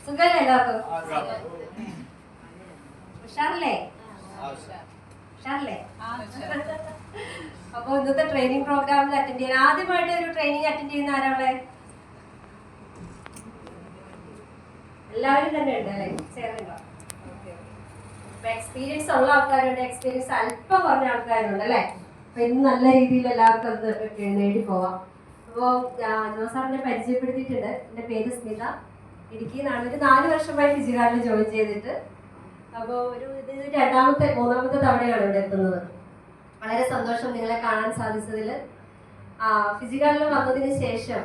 സുഖല്ലേ എല്ലാവർക്കും? ഉഷാറല്ലേ? ഉഷാറല്ലേ? അപ്പൊ ഇന്നത്തെ ട്രെയിനിങ് പ്രോഗ്രാമിൽ അറ്റൻഡ് ചെയ്യാൻ ആദ്യമായിട്ട് ഒരു ട്രെയിനിങ് അറ്റൻഡ് ചെയ്യുന്ന ആരാളെ? എല്ലാവരും തന്നെ ഉണ്ട് അല്ലേ? ചേർന്നുണ്ടോ? എക്സ്പീരിയൻസ് ഉള്ള ആൾക്കാരുണ്ട്, എക്സ്പീരിയൻസ് അല്പം കുറഞ്ഞ ആൾക്കാരുണ്ട് അല്ലേ? അപ്പൊ ഇന്ന് നല്ല രീതിയിൽ എല്ലാവർക്കും അത് നേടി പോവാം. അപ്പോൾ ജോ സാറിനെ പരിചയപ്പെടുത്തിയിട്ടുണ്ട്. എൻ്റെ പേര് സ്മിത, ഇടുക്കിയിൽ നിന്നാണ്. ഒരു 4 വർഷമായി ഫിസിക്കാർഡിൽ ജോയിൻ ചെയ്തിട്ട്. അപ്പോൾ ഇത് മൂന്നാമത്തെ തവണയാണ് ഇവിടെ എത്തുന്നത്. വളരെ സന്തോഷം നിങ്ങളെ കാണാൻ സാധിച്ചതിൽ. ഫിസിക്കാർഡിൽ വന്നതിന് ശേഷം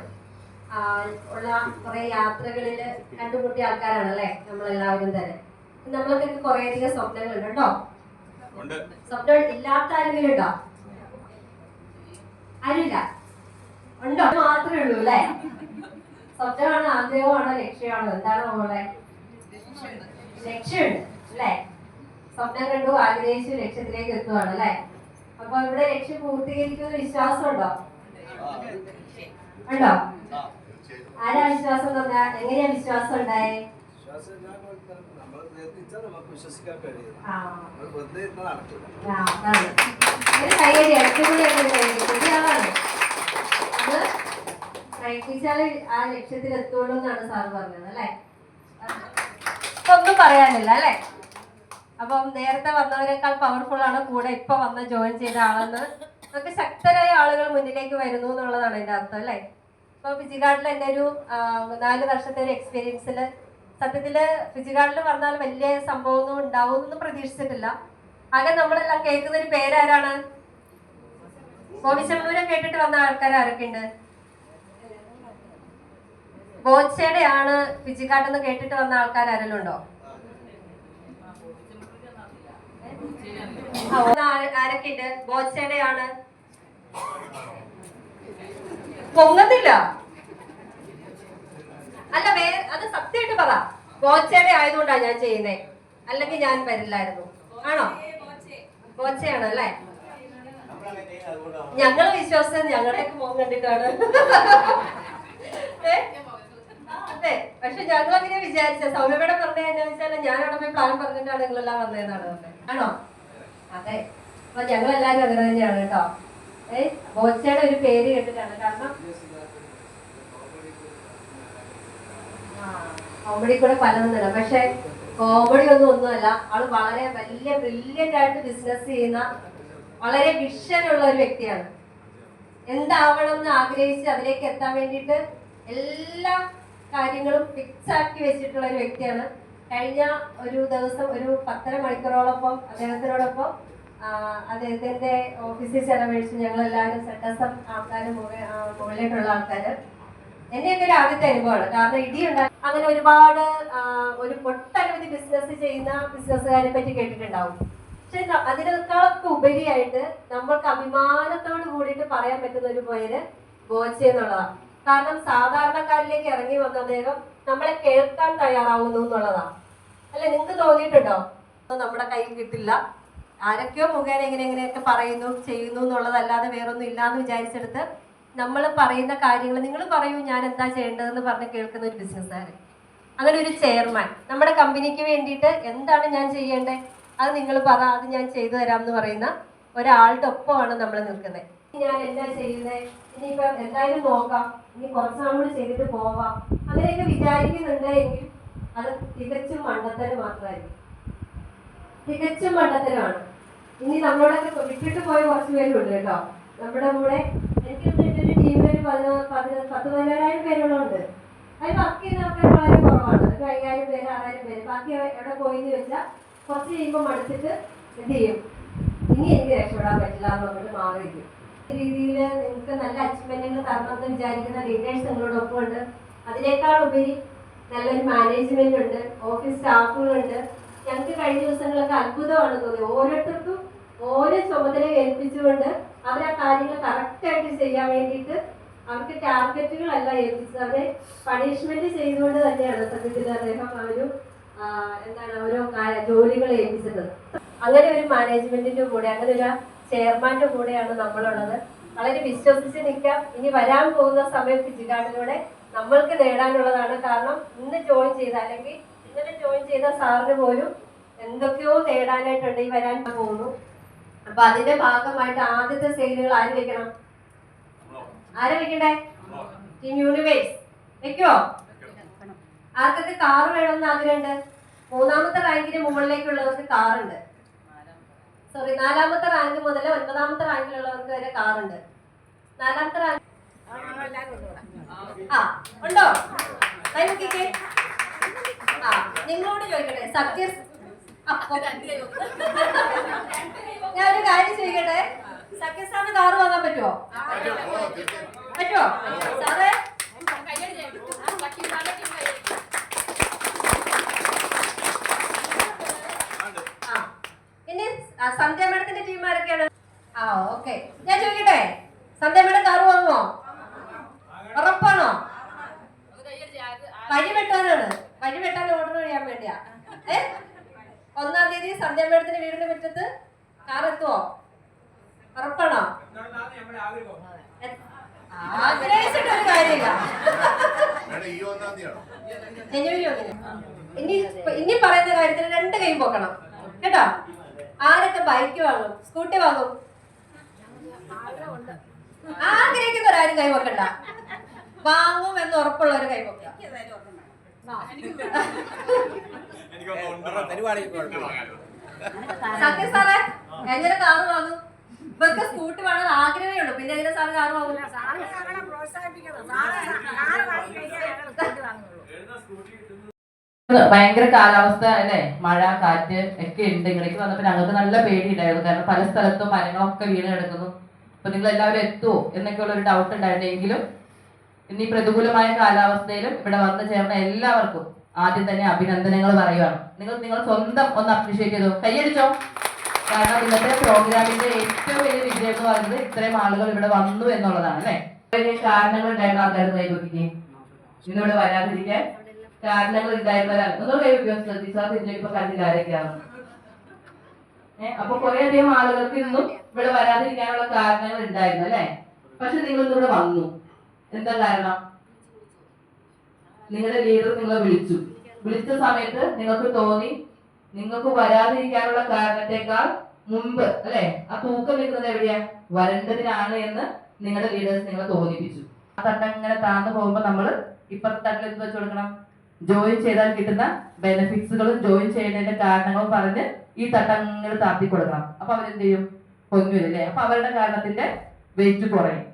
ഉള്ള കുറേ യാത്രകളിൽ കണ്ടുമുട്ടിയ ആൾക്കാരാണ് അല്ലേ നമ്മളെല്ലാവരും തന്നെ. നമ്മളൊക്കെ കുറേയധികം സ്വപ്നങ്ങളുണ്ട് കേട്ടോ. സ്വപ്നം ഇല്ലാത്ത ആരെങ്കിലും ഉണ്ടോ? ആരുമില്ല? ഉണ്ടോ? മാത്രമേ ഉള്ളൂ അല്ലേ? സ്വപ്നമാണോ, ആഗ്രഹമാണോ, ലക്ഷ്യമാണോ? എന്താണോ മോളെ? ലക്ഷ്യമുണ്ട് അല്ലേ? സ്വപ്നം കണ്ടു, ആഗ്രഹിച്ചു, ലക്ഷ്യത്തിലേക്ക് എത്തുവാണ് അല്ലേ? അപ്പൊ ഇവിടെ ലക്ഷ്യം പൂർത്തീകരിക്കുന്ന വിശ്വാസം ഉണ്ടോ? ഉണ്ടോ? ആരാ വിശ്വാസം തന്നാ? എങ്ങനെയാ വിശ്വാസം ഉണ്ടായേ? പ്രയത്നിച്ചാൽ ആ ലക്ഷ്യത്തിൽ എത്തുള്ളൂ എന്നാണ് സാറ് പറഞ്ഞത് അല്ലേ? ഒന്നും പറയാനില്ല അല്ലേ? അപ്പം നേരത്തെ വന്നവരെക്കാൾ പവർഫുൾ ആണ് കൂടെ ഇപ്പൊ വന്ന് ജോയിൻ ചെയ്ത ആളെന്ന്. നമുക്ക് ശക്തരായ ആളുകൾ മുന്നിലേക്ക് വരുന്നു എന്നുള്ളതാണ് അതിന്റെ അർത്ഥം അല്ലേ? ഇപ്പൊ ഫിസിക്കാർഡിൽ എൻ്റെ ഒരു 4 വർഷത്തെ ഒരു എക്സ്പീരിയൻസിൽ സത്യത്തില് ഫിസിക്കാർഡിൽ വന്നാൽ വലിയ സംഭവമൊന്നും ഉണ്ടാവുമെന്നൊന്നും പ്രതീക്ഷിച്ചിട്ടില്ല. ആകെ നമ്മളെല്ലാം കേൾക്കുന്ന ഒരു പേരാരാണ്? കോവിശംപൂരം കേട്ടിട്ട് വന്ന ആൾക്കാർ ആരൊക്കെ ഉണ്ട്? ബോച്ചയുടെ ആണ് ഫിസിക്കാർഡ് എന്ന് കേട്ടിട്ട് വന്ന ആൾക്കാർ ആരെല്ലാം ഉണ്ടോ? ആരൊക്കെ ഉണ്ട്? ബോച്ചയുടെ ആണ് പൊങ്ങത്തില്ല അല്ല, അത് സത്യമായിട്ട് പറ. ബോച്ചയുടെ ആയതുകൊണ്ടാണ് ഞാൻ ചെയ്യുന്നേ, അല്ലെങ്കിൽ ഞാൻ വരില്ലായിരുന്നു. ആണോ? ബോച്ചയാണ് അല്ലേ? ഞങ്ങള് വിശ്വാസം ഞങ്ങളുടെയൊക്കെ മുഖം കണ്ടിട്ടാണ്. അതെ, പക്ഷെ ഞങ്ങൾ അങ്ങനെ വിചാരിച്ച സൗമ്യയുടെ പറഞ്ഞ എന്നാ വെച്ചാൽ ഞാൻ അവിടെ പോയി പ്ലാൻ പറഞ്ഞിട്ടാണ് നിങ്ങളെല്ലാം വന്നതെന്നാണ് പറഞ്ഞത്. ആണോ? അതെ, അപ്പൊ ഞങ്ങളെല്ലാരും അങ്ങനെ തന്നെയാണ് കേട്ടോ. ബോച്ചയുടെ ഒരു പേര് കേട്ടിട്ടാണ്. കാരണം കോമഡി കൂടെ പലതും തന്നെ, പക്ഷെ കോമഡി ഒന്നുമല്ല. ആള് വളരെ വലിയ ബ്രില്യന്റ് ആയിട്ട് ബിസിനസ് ചെയ്യുന്ന വളരെ വിഷൻ ഉള്ള ഒരു വ്യക്തിയാണ്. എന്താവണം എന്ന് ആഗ്രഹിച്ച് അതിലേക്ക് എത്താൻ വേണ്ടിയിട്ട് എല്ലാ കാര്യങ്ങളും ഫിക്സ് ആക്കി വെച്ചിട്ടുള്ള ഒരു വ്യക്തിയാണ്. കഴിഞ്ഞ ഒരു ദിവസം ഒരു 10.5 മണിക്കൂറോളൊപ്പം അദ്ദേഹത്തിനോടൊപ്പം അദ്ദേഹത്തിന്റെ ഓഫീസിൽ ചെലവഴിച്ച് ഞങ്ങളെല്ലാവരും സെറ്റസം ആൾക്കാരും മുകളിലേക്കുള്ള ആൾക്കാര്. എന്നെയൊക്കെ ഒരു ആദ്യത്തെ അനുഭവമാണ്. കാരണം ഇടിയുണ്ടായി അങ്ങനെ ഒരുപാട് ഒരു ഒട്ടനവധി ബിസിനസ് ചെയ്യുന്ന ബിസിനസ്സുകാരെ പറ്റി കേട്ടിട്ടുണ്ടാവും. പക്ഷെ അതിനേക്കാളൊക്കെ ഉപരിയായിട്ട് നമ്മൾക്ക് അഭിമാനത്തോട് കൂടിയിട്ട് പറയാൻ പറ്റുന്ന ഒരു പേര് ബോച്ചെ എന്നുള്ളതാണ്. കാരണം സാധാരണക്കാരിലേക്ക് ഇറങ്ങി വന്ന അദ്ദേഹം നമ്മളെ കേൾക്കാൻ തയ്യാറാവുന്നു എന്നുള്ളതാണ്. അല്ലെ, നിങ്ങൾക്ക് തോന്നിയിട്ടുണ്ടോ? നമ്മുടെ കയ്യിൽ കിട്ടില്ല, ആരൊക്കെയോ മുഖേന എങ്ങനെയൊക്കെ പറയുന്നു ചെയ്യുന്നു എന്നുള്ളതല്ലാതെ വേറൊന്നും ഇല്ലാന്ന് വിചാരിച്ചെടുത്ത് നമ്മൾ പറയുന്ന കാര്യങ്ങൾ നിങ്ങൾ പറയൂ ഞാൻ എന്താ ചെയ്യേണ്ടതെന്ന് പറഞ്ഞ് കേൾക്കുന്ന ഒരു ബിസിനസ്സുകാരൻ, അങ്ങനെ ഒരു ചെയർമാൻ, നമ്മുടെ കമ്പനിക്ക് വേണ്ടിയിട്ട് എന്താണ് ഞാൻ ചെയ്യേണ്ടത് അത് നിങ്ങൾ പറ, അത് ഞാൻ ചെയ്തു തരാം എന്ന് പറയുന്ന ഒരാളുടെ ഒപ്പമാണ് നമ്മൾ നിൽക്കുന്നത്. ഞാൻ എന്താ ചെയ്യുന്നത്, ഇനിയിപ്പം എന്തായാലും നോക്കാം, ഇനി കുറച്ച് നാൾ കൂടി ചെയ്തിട്ട് പോവാം, അങ്ങനെയൊക്കെ വിചാരിക്കുന്നുണ്ടെങ്കിൽ അത് തികച്ചും മണ്ടത്തരം മാത്രമായിരിക്കും. തികച്ചും മണ്ടത്തരമാണ്. ഇനി നമ്മളോടൊക്കെ വിട്ടിട്ട് പോയ കുറച്ച് പേരുണ്ട് കേട്ടോ നമ്മുടെ കൂടെ. എനിക്ക് എൻ്റെ ഒരു ടീമിൽ ഒരു 10,000-15,000 പേരുള്ളതുണ്ട്. അതിൽ വർക്ക് ചെയ്യുന്ന ആൾക്കാർ വളരെ കുറവാണ്. ഒരു 5,000 പേര് 6,000 പേര്. ബാക്കി എവിടെ പോയിന്ന് വെച്ചാൽ കുറച്ച് കഴിയുമ്പോൾ മടുത്തിട്ട് എന്ത് ചെയ്യും, ഇനി എനിക്ക് രക്ഷപ്പെടാൻ പറ്റില്ല എന്ന് പറഞ്ഞിട്ട് മാറിയിരിക്കും. ഈ രീതിയിൽ നിങ്ങൾക്ക് നല്ല അച്ചീവ്മെന്റുകൾ തരണമെന്ന് വിചാരിക്കുന്ന ലീഡേഴ്സ് നിങ്ങളോടൊപ്പം ഉണ്ട്. അതിനേക്കാൾ ഉപരി നല്ലൊരു മാനേജ്മെന്റ് ഉണ്ട്, ഓഫീസ് സ്റ്റാഫുകളുണ്ട്. ഞങ്ങൾക്ക് കഴിഞ്ഞ ദിവസങ്ങളൊക്കെ അത്ഭുതമാണ് തോന്നി. ഓരോരുത്തർക്കും ഓരോ ചുമതല ഏൽപ്പിച്ചുകൊണ്ട് അവർ ആ കാര്യങ്ങൾ കറക്റ്റായിട്ട് ചെയ്യാൻ വേണ്ടിയിട്ട് അവർക്ക് ടാർഗറ്റുകളല്ല ഏൽപ്പിച്ചത്, അവരെ പണിഷ്മെന്റ് ചെയ്തുകൊണ്ട് തന്നെയാണ് സത്യത്തിൽ അദ്ദേഹം ഓരോ ജോലികൾ ഏൽപ്പിച്ചത്. അങ്ങനെ ഒരു മാനേജ്മെന്റിന്റെ കൂടെ, അങ്ങനെ ഒരു ചെയർമാന്റെ കൂടെയാണ് നമ്മളുള്ളത്. വളരെ വിശ്വസിച്ച് നിൽക്കാം. ഇനി വരാൻ പോകുന്ന സമയം ഫിസിക്കാർഡിലൂടെ നമ്മൾക്ക് നേടാനുള്ളതാണ്. കാരണം ഇന്ന് ജോയിൻ ചെയ്ത അല്ലെങ്കിൽ ഇന്നലെ ജോയിൻ ചെയ്ത സാറിന് പോലും എന്തൊക്കെയോ നേടാനായിട്ടുണ്ട് ഈ വരാൻ പോകുന്നു. അപ്പൊ അതിന്റെ ഭാഗമായിട്ട് ആദ്യത്തെ സെയിലുകൾ ആര് വെക്കണം? ആരെ വെക്കണ്ടേ? ടീം യൂണിവേഴ്സ് വെക്കോ? ആർക്കൊക്കെ കാറ് വേണമെന്ന് ആഗ്രഹമുണ്ട്? 3ാമത്തെ റാങ്കിന് മുകളിലേക്കുള്ളവർക്ക് കാറുണ്ട്. സോറി, 4ാമത്തെ റാങ്ക് മുതൽ 9ാമത്തെ റാങ്കിലുള്ളവർക്ക് വരെ കാറുണ്ട്. 4ാമത്തെ റാങ്ക് ഉണ്ടോ? കൈമുക്കിക്കേ. നിങ്ങളോട് ചോദിക്കട്ടെ, ഞാനൊരു കാര്യം ചോദിക്കട്ടെ, സത്യസാറിന് കാറ് വാങ്ങാൻ പറ്റുമോ? പറ്റുമോ സാറേ? ഇനി സന്ധ്യ മേഡത്തിന്റെ ടീം ആരൊക്കെയാണ്? ഓക്കെ, ഞാൻ ചോദിക്കട്ടെ, സന്ധ്യ മേഡം കാറ് വാങ്ങുമോ? ഉറപ്പാണോ? വഴി വെട്ടാനാണ്, വഴി വെട്ടാൻ ഓർഡർ ചെയ്യാൻ വേണ്ടിയാ. 1-ാം തീയതി സന്ധ്യ മേഡത്തിന്റെ വീടിന്റെ മുറ്റത്ത് കാർ എത്തുവോ? ഉറപ്പാണോ? ആഗ്രഹിച്ചിട്ടൊരു കാര്യമില്ല. ജനുവരി 1-ന് ഇനി പറയുന്ന കാര്യത്തിന് 2 കൈ പൊക്കണം കേട്ടോ. ആരൊക്കെ ബൈക്ക് വാങ്ങും, സ്കൂട്ടി വാങ്ങും? ആഗ്രഹിക്കുന്നവരാരും കൈ പൊക്കണ്ട. വാങ്ങും എന്ന് ഉറപ്പുള്ളവര് കൈ പൊക്കുക. സത്യ സാറേ, എങ്ങനെ കാറ് വാങ്ങും? ഇവർക്ക് സ്കൂട്ടി വേണം ആഗ്രഹമേ ഉള്ളൂ, പിന്നെ എങ്ങനെ സാറ് കാറ് വാങ്ങും? ഭയങ്കര കാലാവസ്ഥ അല്ലേ, മഴ കാറ്റ് ഒക്കെ ഉണ്ട്. ഇങ്ങടേക്ക് വന്നപ്പോൾ ഞങ്ങൾക്ക് നല്ല പേടിയുണ്ടായിരുന്നു. കാരണം പല സ്ഥലത്തും മരങ്ങളൊക്കെ വീണ് കിടക്കുന്നു. അപ്പൊ നിങ്ങൾ എല്ലാവരും എത്തുമോ എന്നൊക്കെയുള്ള ഒരു ഡൗട്ട് ഉണ്ടായിരുന്നെങ്കിലും ഇനി പ്രതികൂലമായ കാലാവസ്ഥയിലും ഇവിടെ വന്നു ചേർന്ന എല്ലാവർക്കും ആദ്യം തന്നെ അഭിനന്ദനങ്ങൾ പറയുവാണ്. നിങ്ങൾ സ്വന്തം ഒന്ന് അപ്രീഷിയേറ്റ് ചെയ്തോ, കൈയടിച്ചോ. കാരണം ഇന്നത്തെ പ്രോഗ്രാമിന്റെ ഏറ്റവും വലിയ വിജയം എന്ന് പറയുന്നത് ഇത്രയും ആളുകൾ ഇവിടെ വന്നു എന്നുള്ളതാണ് അല്ലെ. കാരണങ്ങൾ ഉണ്ടായിരുന്ന ആൾക്കാർ കൈകൊട്ടിക്ക് ഇന്നിവിടെ വരാതിരിക്കാൻ കാരണങ്ങൾ ഉണ്ടായിരുന്നവരാണ്. ഒന്ന് കൈവയ്ക്കാൻ ശ്രദ്ധിച്ചാൽ ഇതിലേക്ക് കണ്ടില്ല ആരൊക്കെയാണ്. അപ്പൊ കുറെ അധികം ആളുകൾക്ക് ഇന്നും ഇവിടെ വരാതിരിക്കാനുള്ള കാരണങ്ങൾ ഉണ്ടായിരുന്നു അല്ലെ. പക്ഷെ നിങ്ങൾ ഇന്നിവിടെ വന്നു, എന്താ കാരണം? നിങ്ങളുടെ ലീഡർ നിങ്ങളെ വിളിച്ച സമയത്ത് നിങ്ങൾക്ക് തോന്നി നിങ്ങൾക്ക് വരാതിരിക്കാനുള്ള കാരണത്തെക്കാൾ മുമ്പ് അല്ലെ ആ തൂക്കം നിൽക്കുന്നത് എവിടെയാ? വരേണ്ടതിനാണ് എന്ന് നിങ്ങളുടെ ലീഡേഴ്സ് നിങ്ങളെ തോന്നിപ്പിച്ചു. ആ തട്ടം ഇങ്ങനെ താഴ്ന്നു പോകുമ്പോൾ നമ്മൾ ഇപ്പത്തെ തട്ടിൽ എന്ത് വെച്ച് കൊടുക്കണം? ജോയിൻ ചെയ്താൽ കിട്ടുന്ന ബെനിഫിറ്റ്സുകളും ജോയിൻ ചെയ്യുന്നതിന്റെ കാരണങ്ങളും പറഞ്ഞ് ഈ തട്ടങ്ങൾ താഴ്ത്തി കൊടുക്കണം. അപ്പൊ അവരെന്ത് ചെയ്യും? പൊങ്ങി വരും അല്ലേ. അപ്പൊ അവരുടെ കാരണത്തിന്റെ വെയിറ്റ് കുറയും.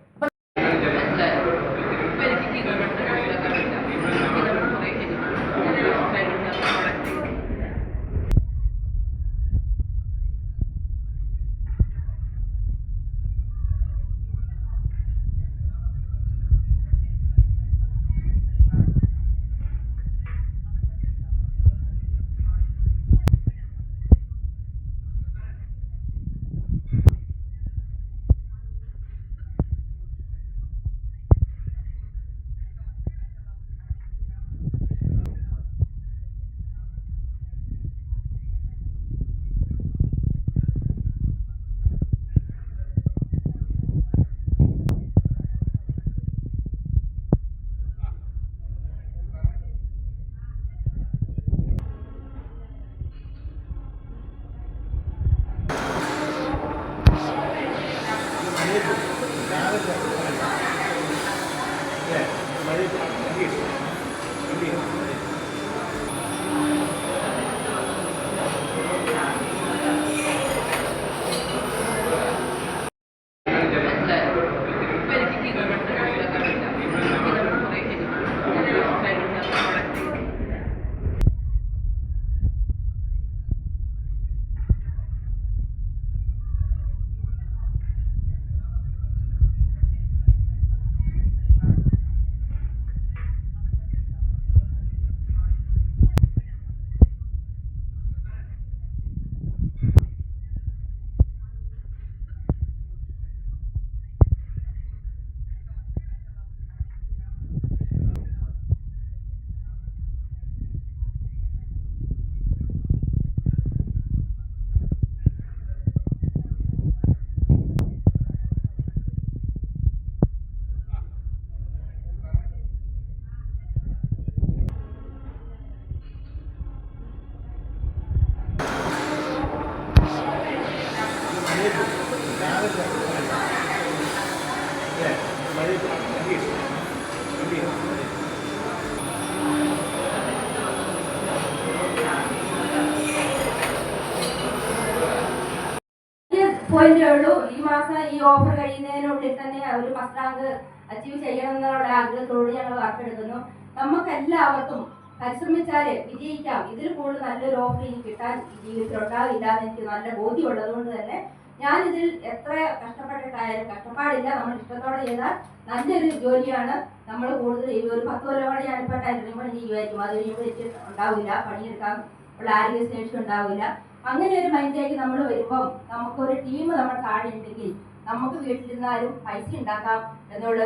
പോയിന്റേ ഉള്ളൂ. ഈ മാസം ഈ ഓഫർ കഴിയുന്നതിനുള്ളിൽ തന്നെ ഒരു ഫസ്റ്റ് റാങ്ക് അച്ചീവ് ചെയ്യണം എന്നുള്ള ആഗ്രഹത്തോട് ഞങ്ങൾ വാർത്തെടുക്കുന്നു. നമുക്കെല്ലാവർക്കും പരിശ്രമിച്ചാൽ വിജയിക്കാം. ഇതിൽ കൂടുതൽ നല്ലൊരു ഓഫർ ഇനി കിട്ടാൻ ജീവിതത്തിൽ ഉണ്ടാവില്ല എന്ന് എനിക്ക് നല്ല ബോധ്യമുള്ളത് കൊണ്ട് തന്നെ ഞാനിതിൽ എത്ര കഷ്ടപ്പെട്ടിട്ടായാലും കഷ്ടപ്പാടില്ല, നമ്മൾ ഇഷ്ടത്തോടെ ചെയ്താൽ നല്ലൊരു ജോലിയാണ്. നമ്മൾ കൂടുതൽ ഒരു 10 കൊല്ലം കൂടെ ഞാനിപ്പോൾ ടൈലറിംഗ് പണി ചെയ്യുമായിരിക്കും. അത് കഴിയുമ്പോൾ ഉണ്ടാവില്ല, പണിയെടുക്കാൻ ഉള്ള ആരോഗ്യശേഷി ഉണ്ടാവില്ല. അങ്ങനെ ഒരു മൈൻഡിലേക്ക് നമ്മൾ വരുമ്പം നമുക്കൊരു ടീം നമ്മുടെ താഴെ ഉണ്ടെങ്കിൽ നമുക്ക് വീട്ടിലിരുന്നാലും പൈസ ഉണ്ടാക്കാം എന്നുള്ള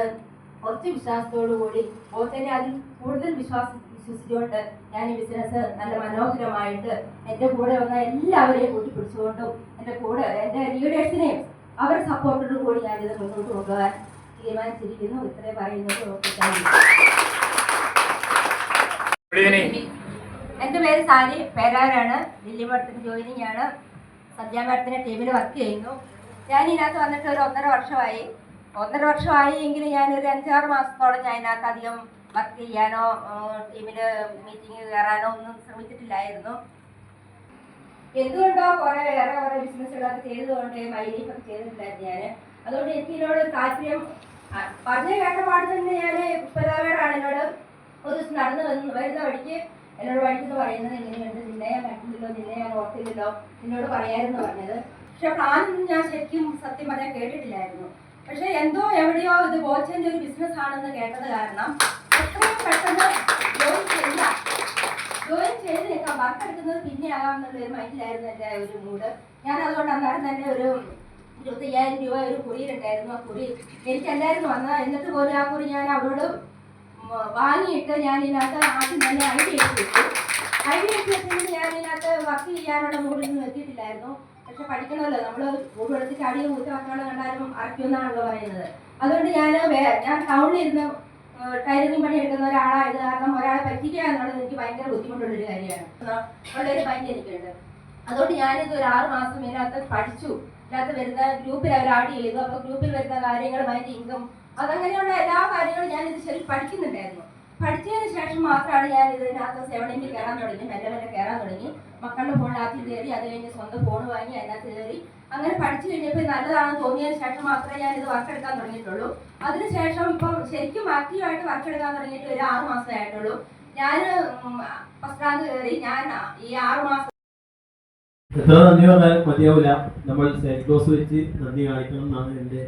കുറച്ച് വിശ്വാസത്തോടു കൂടി തന്നെ അതിൽ കൂടുതൽ വിശ്വസിച്ചുകൊണ്ട് ഞാൻ ഈ ബിസിനസ് നല്ല മനോഹരമായിട്ട് എൻ്റെ കൂടെ വന്ന എല്ലാവരെയും കൂട്ടിപ്പിടിച്ചുകൊണ്ടും എൻ്റെ കൂടെ എൻ്റെ ലീഡേഴ്സിനെയും അവരുടെ സപ്പോർട്ടോടു കൂടി ഞാനിത് മുന്നോട്ട് കൊണ്ടുപോകാൻ തീരുമാനിച്ചിരിക്കുന്നു. ഇത്രയും പറയുന്നത്. എൻ്റെ പേര് സാരി പേരാരാണ്. ലില്ലി മാഡത്തിന് ജോയിനിങ് ആണ്. സന്ധ്യ മാഡത്തിൻ്റെ ടീമിൽ വർക്ക് ചെയ്യുന്നു. ഞാൻ ഇതിനകത്ത് വന്നിട്ട് ഒരു 1.5 വർഷമായി. 1.5 വർഷമായി എങ്കിലും ഞാനൊരു 5-6 മാസത്തോളം ഞാൻ ഇതിനകത്ത് അധികം വർക്ക് ചെയ്യാനോ ടീമിൽ മീറ്റിംഗ് കയറാനോ ഒന്നും ശ്രമിച്ചിട്ടില്ലായിരുന്നു. എന്തുകൊണ്ടോ വേറെ ബിസിനസ്സുകളൊക്കെ ചെയ്തതുകൊണ്ട് മൈലീഫൊക്കെ ചെയ്തിട്ടില്ലായിരുന്നു ഞാൻ. അതുകൊണ്ട് എനിക്ക് ഇതിനോട് താല്പര്യം പറഞ്ഞു കേട്ട പാട് തന്നെ ഞാൻ പിതാവേടാണ് എന്നോട് ഒരു ദിവസം നടന്നു വരുന്ന വഴിക്ക് എന്നോട് വഴിക്കെന്ന് പറയുന്നത് എങ്ങനെയുണ്ട്, നിന്നെ ഞാൻ കണ്ടില്ലല്ലോ, നിന്നെ ഞാൻ ഓർത്തില്ലല്ലോ, നിന്നോട് പറയാമെന്ന് പറഞ്ഞത്. പക്ഷെ പ്ലാനൊന്നും ഞാൻ ശരിക്കും സത്യം പറഞ്ഞാൽ കേട്ടിട്ടില്ലായിരുന്നു. പക്ഷെ എന്തോ എവിടെയോ ഇത് ബോച്ചൻ്റെ ഒരു ബിസിനസ് ആണെന്ന് കേട്ടത് കാരണം എത്രയും പെട്ടെന്ന് ജോയിൻ ചെയ്ത് നിൽക്കാം, വർക്ക് എടുക്കുന്നത് പിന്നെ ആകാമെന്നുള്ള ഒരു മൈൻഡിലായിരുന്നു എൻ്റെ ഒരു മൂഡ്. ഞാൻ അതുകൊണ്ട് അന്നേരം തന്നെ ഒരു 25,000 രൂപ ഒരു കുറിയിലുണ്ടായിരുന്നു. ആ കുറി എനിക്കല്ലായിരുന്നു വന്നത്. എന്നിട്ട് പോലും ആ കുറി ഞാൻ അവരോട് വാങ്ങിയിട്ട് ഞാൻ ഇതിനകത്ത് ആദ്യം തന്നെ ഐഡിയ ഇട്ട് വെച്ചിട്ട് ഞാൻ ഇതിനകത്ത് വർക്ക് ചെയ്യാനുള്ള മൂഡിലൊന്നും എത്തിയിട്ടില്ലായിരുന്നു. പക്ഷെ പഠിക്കണമല്ലോ, നമ്മൾ കൂടുതലെടുത്ത് ചാടിയ മൂത്ത മക്കളെ കണ്ടാലും അറയ്ക്കുമെന്നാണല്ലോ പറയുന്നത്. അതുകൊണ്ട് ഞാൻ ടൗണിൽ ഇരുന്ന് ടൈലറിംഗ് പണി എടുക്കുന്ന ഒരാളായത് കാരണം ഒരാളെ പറ്റിക്കുക എന്നുള്ളത് എനിക്ക് ഭയങ്കര ബുദ്ധിമുട്ടുള്ളൊരു കാര്യമാണ്. ഉള്ളൊരു മൈൻഡ് എനിക്കുണ്ട്. അതുകൊണ്ട് ഞാനിത് ഒരു 6 മാസം ഇതിനകത്ത് പഠിച്ചു. ഇതിനകത്ത് വരുന്ന ഗ്രൂപ്പിൽ അവർ ആഡ് ചെയ്തു. അപ്പോൾ ഗ്രൂപ്പിൽ വരുന്ന കാര്യങ്ങൾ അതിൻ്റെ ഇൻകം അതങ്ങനെയുള്ള എല്ലാ കാര്യങ്ങളും ഞാനിത് ശരി പഠിക്കുന്നുണ്ടായിരുന്നു. പഠിച്ചതിന് ശേഷം മാത്രമാണ് ഞാൻ ഇതിനകത്ത് 7 കയറാൻ തുടങ്ങി. മെല്ലെ കയറാൻ തുടങ്ങി. മക്കളുടെ ഫോണിനകത്ത് കയറി, അത് കഴിഞ്ഞ് സ്വന്തം ഫോൺ വാങ്ങി അതിനകത്ത് കയറി. അങ്ങനെ പഠിച്ചു കഴിഞ്ഞപ്പോൾ നല്ലതാണെന്ന് തോന്നിയതിന് ശേഷം മാത്രമേ ഞാൻ ഇത് വർക്ക് എടുക്കാൻ തുടങ്ങിയിട്ടുള്ളൂ. അതിനുശേഷം ഇപ്പം ശരിക്കും ആക്റ്റീവായിട്ട് വർക്ക് എടുക്കാൻ തുടങ്ങിയിട്ട് ഒരു 6 മാസമേ ആയിട്ടുള്ളൂ. ഞാൻ ഫസ്റ്റ് റാങ്ക് കയറി. ഞാൻ ഈ 6 മാസം എത്ര നന്ദി പറഞ്ഞാലും മതിയാവില്ല. നമ്മൾ സൈക്ലോസ് വെച്ച് നന്ദി കാണിക്കണം എന്നാണ് എൻ്റെ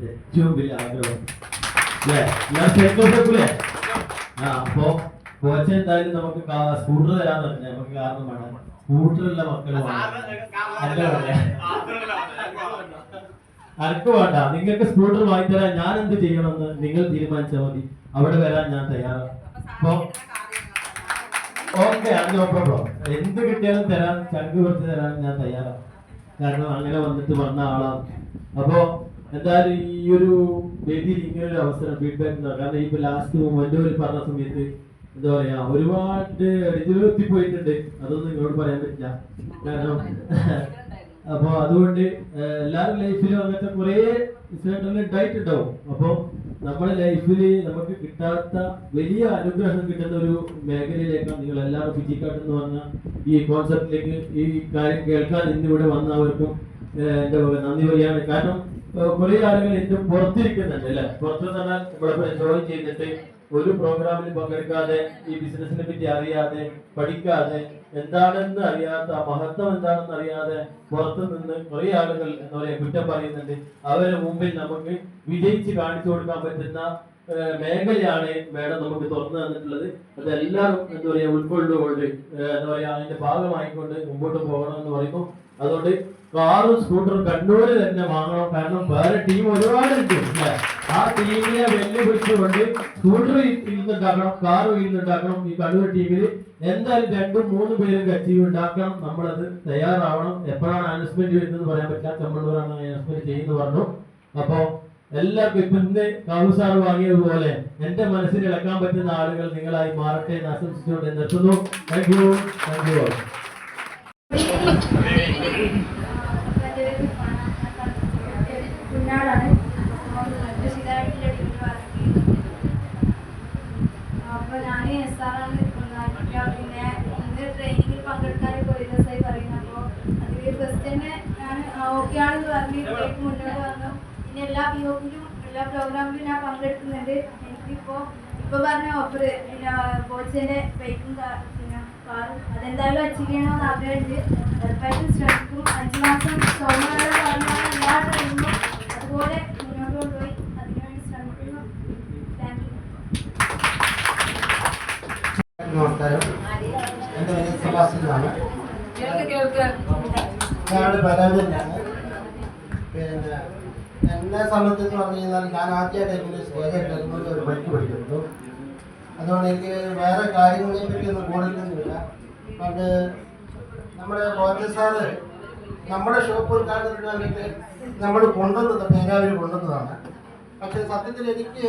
ഏറ്റവും വലിയ ആഗ്രഹം. അല്ലേ, ഞാൻ സൈക്ലോസ് വെക്കൂലേ? അപ്പോ കോച്ച് എന്തായാലും നമുക്ക് സ്കൂട്ടർ തരാന്ന് പറഞ്ഞാൽ നമുക്ക് കാരണം വേണം. സ്കൂട്ടറുള്ള മക്കൾ അനക്ക് വേണ്ട. നിങ്ങൾക്ക് സ്കൂട്ടർ വാങ്ങിത്തരാൻ ഞാൻ എന്ത് ചെയ്യണമെന്ന് നിങ്ങൾ തീരുമാനിച്ചാൽ മതി. അവിടെ വരാൻ ഞാൻ തയ്യാറാണ്. അപ്പൊ ഓക്കെ, അത് നോ പ്രോബ്ലം. എന്ത് കിട്ടിയാലും തരാൻ, ചങ്ക് കുറച്ച് തരാൻ ഞാൻ തയ്യാറാണ്. കാരണം അങ്ങനെ വന്നിട്ട് വന്ന ആളാണ്. അപ്പോ എന്തായാലും ഈ ഒരു വേദിയിൽ ഇങ്ങനൊരു അവസരം ഫീഡ്ബാക്ക്, കാരണം ഇപ്പൊ ലാസ്റ്റ് മൊമെന്റ് പറഞ്ഞ സമയത്ത് എന്താ പറയാ ഒരുപാട് എത്തി പോയിട്ടുണ്ട്. അതൊന്നും നിങ്ങളോട് പറയാൻ പറ്റില്ല. കാരണം അപ്പൊ അതുകൊണ്ട് എല്ലാവരും ലൈഫിലും അങ്ങനത്തെ കുറെ ഇൻസിഡന്റുകൾ ഉണ്ടായിട്ടുണ്ടാവും. അപ്പൊ നമ്മുടെ ലൈഫിൽ നമുക്ക് കിട്ടാത്ത വലിയ അനുഗ്രഹം കിട്ടുന്ന ഒരു മേഖലയിലേക്കാണ് നിങ്ങൾ എല്ലാവരും ഫിജിക്കാട്ട് എന്ന് പറഞ്ഞ ഈ കോൺസെപ്റ്റിലേക്ക് ഈ കാര്യം കേൾക്കാൻ ഇന്നിവിടെ വന്നവർക്കും എന്താ പറയുക നന്ദി പറയാണ്. കാരണം കുറെ ആളുകൾ എന്റെ പുറത്തിരിക്കുന്നുണ്ട് അല്ലെ. പുറത്തെന്ന് പറഞ്ഞാൽ നമ്മളിപ്പോൾ ജോയിൻ ചെയ്തിട്ട് ഒരു പ്രോഗ്രാമിൽ പങ്കെടുക്കാതെ, ഈ ബിസിനസിനെ പറ്റി അറിയാതെ, പഠിക്കാതെ, എന്താണെന്ന് അറിയാത്ത, മഹത്വം എന്താണെന്ന് അറിയാതെ പുറത്തു നിന്ന് കുറെ ആളുകൾ എന്താ പറയാ കുറ്റം പറയുന്നുണ്ട്. അവരുടെ മുമ്പിൽ നമുക്ക് വിജയിച്ച് കാണിച്ചു കൊടുക്കാൻ പറ്റുന്ന മേഖലയാണ് മേഡം നമുക്ക് തുറന്നു തന്നിട്ടുള്ളത്. അതെല്ലാവരും എന്താ പറയാ ഉൾക്കൊണ്ടുകൊണ്ട് എന്താ പറയാ അതിന്റെ ഭാഗമായിക്കൊണ്ട് മുമ്പോട്ട് പോകണം എന്ന് പറയുന്നു. അതുകൊണ്ട് കാറും സ്കൂട്ടറും കണ്ണൂര് തന്നെ വാങ്ങണം. കാരണം വേറെ ടീം ഒരുപാടുണ്ട്. ആ ടീമിനെ വെല്ലുവിളിച്ചുകൊണ്ട് സ്കൂട്ടർ ഇരുന്നുണ്ടാക്കണം, കാറും ഇരുന്നുണ്ടാക്കണം. ഈ കണ്ണൂർ ടീമിൽ എന്തായാലും 2-3 പേരും അച്ചീവ് ഉണ്ടാക്കണം. നമ്മളത് തയ്യാറാവണം. എപ്പോഴാണ് അനൗൺസ്മെന്റ് വരുന്നത് പറയാൻ പറ്റില്ല. കമ്മണ്ണൂരാണ് അനൗൺസ്മെന്റ് ചെയ്യുന്നത് പറഞ്ഞു. അപ്പോ എല്ലാവർക്കും ഇപ്പൊ ഇന്ന് കാവുസാർ വാങ്ങിയതുപോലെ എന്റെ മനസ്സിൽ ഇളക്കാൻ പറ്റുന്ന ആളുകൾ നിങ്ങളായി മാറട്ടെ എന്ന് ആശംസിച്ചുകൊണ്ട് നിർത്തുന്നു. Thank you. അപ്പോൾ ഞാൻ SR-ആണ് പിന്നെ ഇന്ന് ട്രെയിനിങ്ങിൽ പങ്കെടുക്കാനൊക്കെ ഒരു ദിവസമായി പറയുന്നത്. അപ്പോൾ അതിൽ ഫസ്റ്റ് തന്നെ ഞാൻ ഓക്കെയാണെന്ന് പറഞ്ഞ് കേക്ക് മുന്നോട്ട് വന്നു. പിന്നെ എല്ലാ പിഒപ്പിലും എല്ലാ പ്രോഗ്രാമിലും ഞാൻ പങ്കെടുക്കുന്നുണ്ട്. എനിക്കിപ്പോൾ പറഞ്ഞ ഓഫർ പിന്നെ ബോച്ചേൻ്റെ ബൈക്കും പിന്നെ കാറും അതെന്തായാലും അച്ചീവ് ചെയ്യണമെന്ന് ആഗ്രഹമുണ്ട്. ഉറപ്പായിട്ടും ശ്രമിക്കും. 5 മാസം സോമനാഥൻ പറഞ്ഞാൽ എല്ലാ ട്രെയിനിങ്ങും അതുപോലെ മുന്നോട്ട് കൊണ്ടുപോയി അതിനുവേണ്ടി ശ്രമിക്കുന്നു. Thank you. നമസ്കാരം, എൻ്റെ പേര് സെബാസ്റ്റ്യനാണ്. കേൾക്ക് ഞാൻ പരാജയനാണ്. പിന്നെ എന്നെ സംബന്ധിച്ച് പറഞ്ഞു കഴിഞ്ഞാൽ ഞാൻ ആദ്യമായിട്ട് എങ്ങനെ സ്റ്റേജ് എടുക്കുമ്പോൾ ഒരു ബൈക്ക് പഠിക്കുന്നുള്ളൂ. അതുകൊണ്ട് എനിക്ക് വേറെ കാര്യങ്ങളെ പറ്റിയൊന്നും കൂടുതലൊന്നുമില്ല. പണ്ട് നമ്മുടെ ബോച്ച സാറ് നമ്മുടെ ഷോപ്പ് കാണുന്നതിന് വേണ്ടിയിട്ട് നമ്മൾ കൊണ്ടുവന്നത് പേരാവൂർ കൊണ്ടുവന്നതാണ്. പക്ഷേ സത്യത്തിൽ എനിക്ക്